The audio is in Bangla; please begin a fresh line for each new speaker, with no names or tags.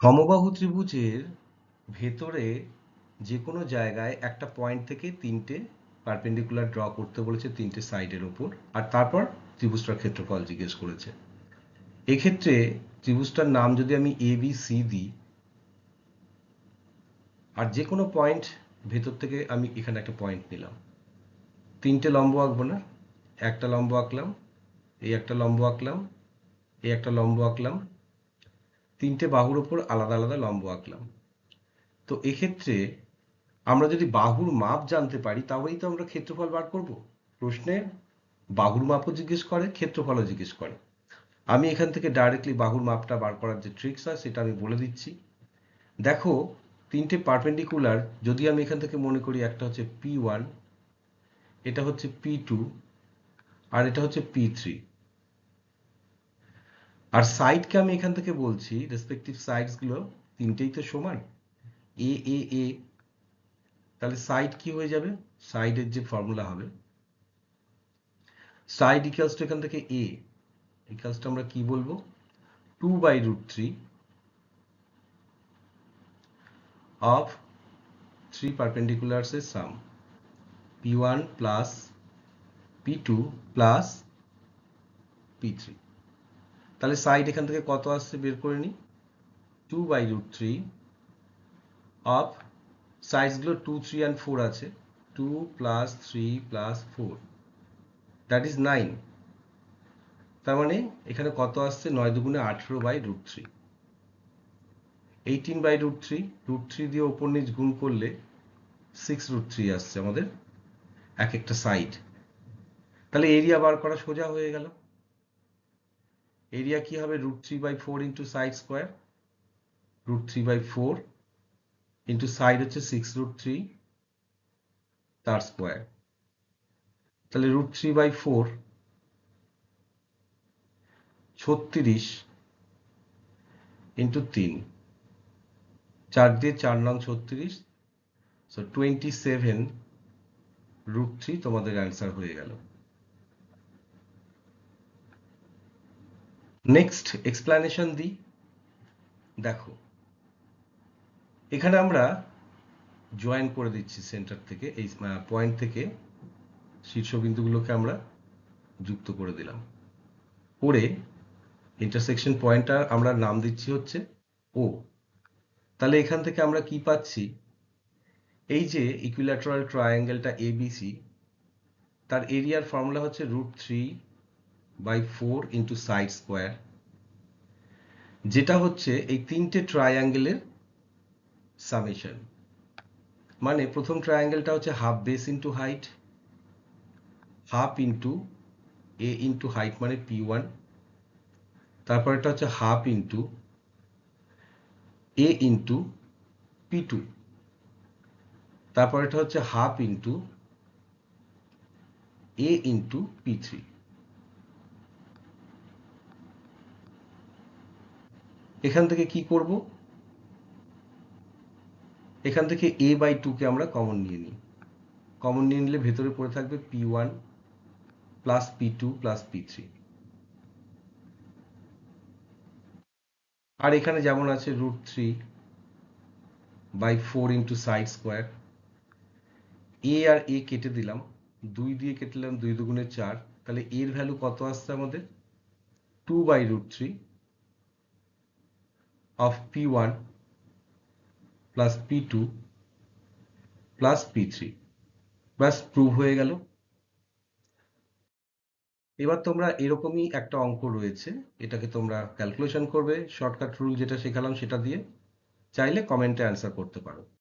সমবাহু ত্রিভুজের ভেতরে যে কোনো জায়গায় একটা পয়েন্ট থেকে তিনটে পারপেন্ডিকুলার ড্র করতে বলেছে তিনটে সাইডের ওপর, আর তারপর ত্রিভুজটার ক্ষেত্রফল জিজ্ঞেস করেছে। এক্ষেত্রে ত্রিভুজটার নাম যদি আমি ABC দিই, আর যে কোনো পয়েন্ট ভেতর থেকে আমি এখানে একটা পয়েন্ট নিলাম, তিনটে লম্ব আঁকবো না, একটা লম্ব আঁকলাম, এই একটা লম্ব আঁকলাম, এই একটা লম্ব আঁকলাম, তিনটে বাহুর ওপর আলাদা আলাদা লম্ব আঁকলাম। তো এক্ষেত্রে আমরা যদি বাহুর মাপ জানতে পারি তবেই তো আমরা ক্ষেত্রফল বার করব। প্রশ্নে বাহুর মাপও জিজ্ঞেস করে, ক্ষেত্রফলও জিজ্ঞেস করে। আমি এখান থেকে ডাইরেক্টলি বাহুর মাপটা বার করার যে ট্রিক্স হয় সেটা আমি বলে দিচ্ছি। দেখো, তিনটে পারপেন্ডিকুলার যদি আমি এখান থেকে মনে করি, একটা হচ্ছে P1, এটা হচ্ছে P2, আর এটা হচ্ছে P3। আর সাইডকে আমি এখান থেকে বলছি, রেসপেক্টিভ সাইডস গুলো তিনটেই তো সমান, এ এ এ। তাহলে সাইড কি হয়ে যাবে? সাইডের যে ফর্মুলা হবে, সাইড ইকুয়ালস টু এখান থেকে এ ইকুয়ালস টু আমরা কি বলবো, 2/√3 of 3 perpendiculars এর sum, P1 plus P2 plus P3। তাহলে সাইড এখান থেকে কত আসছে বের করে নিই, 2/√3 of সাইডস গুলো 2, 3 and 4 আছে, 2 plus 3 plus 4, দ্যাট ইজ 9। তার মানে এখানে কত আসছে, 9 দুগুণে 18/√3, 18/√3, √3 দিয়ে ওপর নিচ গুণ করলে 6√3 আসছে আমাদের এক একটা সাইড। তাহলে এরিয়া বার করা সোজা হয়ে গেল। এরিয়া কি হবে, √3/4 into side square, √3/4 into side হচ্ছে 6√3 তার স্কোয়ার। তাহলে √3/4 36 ইন্টু 3, 4 দিয়ে 4 নং 36, সো 27√3 তোমাদের অ্যান্সার হয়ে গেল। নেক্সট এক্সপ্লানেশন দিই। দেখো, এখানে আমরা জয়েন করে দিচ্ছি সেন্টার থেকে, এই পয়েন্ট থেকে শীর্ষবিন্দুগুলোকে আমরা যুক্ত করে দিলাম, করে ইন্টারসেকশন পয়েন্টটা আমরা নাম দিচ্ছি হচ্ছে ও। তাহলে এখান থেকে আমরা কি পাচ্ছি, এই যে ইকুইল্যাটারাল ট্রায়াঙ্গেলটা ABC, তার এরিয়ার ফর্মুলা হচ্ছে √3/4 ইন্টু সাইড স্কোয়ার, যেটা হচ্ছে এই তিনটে ট্রায়াঙ্গেলের সামেশন। মানে প্রথম ট্রায়াঙ্গেলটা হচ্ছে half base into height, half into A into height মানে P1, তারপর এটা হচ্ছে half into A into P2, তারপর এটা হচ্ছে half into A into P3। এখান থেকে কি করব, এখান থেকে a/2 কে আমরা কমন নিয়ে নিই। কমন নিয়ে নিলে ভেতরে পড়ে থাকবে P1 plus P2 plus P3, আর এখানে যেমন আছে √3/4 ইন্টু সাইড স্কোয়ার। এ আর এ কেটে দিলাম, 2 দিয়ে কেটে দিলাম, 2 দুগুণে 4, তাহলে এর ভ্যালু কত আসছে আমাদের, 2/√3 of P1 plus P2 plus P3। ব্যাস, প্রুভ হয়ে গেল। এবার তোমরা এরকমই একটা অঙ্ক রয়েছে, এটাকে তোমরা ক্যালকুলেশন করবে শর্টকাট রুল যেটা শেখালাম সেটা দিয়ে, চাইলে কমেন্টে অ্যান্সার করতে পারো।